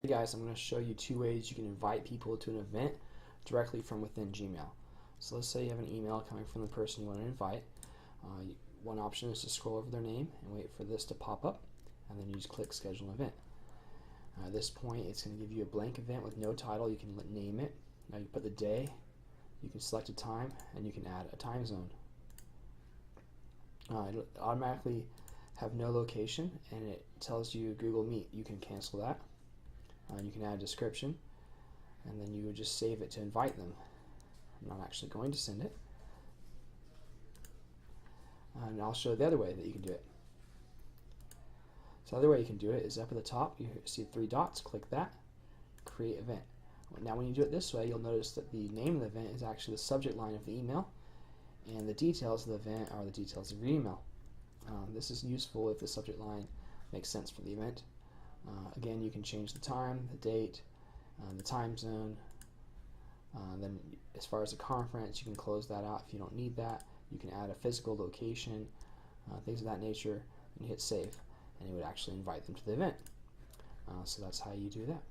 Hey guys, I'm going to show you two ways you can invite people to an event directly from within Gmail. So let's say you have an email coming from the person you want to invite. One option is to scroll over their name and wait for this to pop up, and then you just click schedule an event. At this point, it's going to give you a blank event with no title. You can name it. Now you put the day, you can select a time, and you can add a time zone. It'll automatically have no location, and it tells you Google Meet. You can cancel that. You can add a description, and then you would just save it to invite them. I'm not actually going to send it. And I'll show the other way that you can do it. So the other way you can do it is up at the top, you see 3 dots, click that, create event. Now when you do it this way, you'll notice that the name of the event is actually the subject line of the email, and the details of the event are the details of your email. This is useful if the subject line makes sense for the event. Again, you can change the time, the date, the time zone. Then as far as the conference, you can close that out if you don't need that. You can add a physical location, things of that nature, and you hit save, and it would actually invite them to the event. So that's how you do that.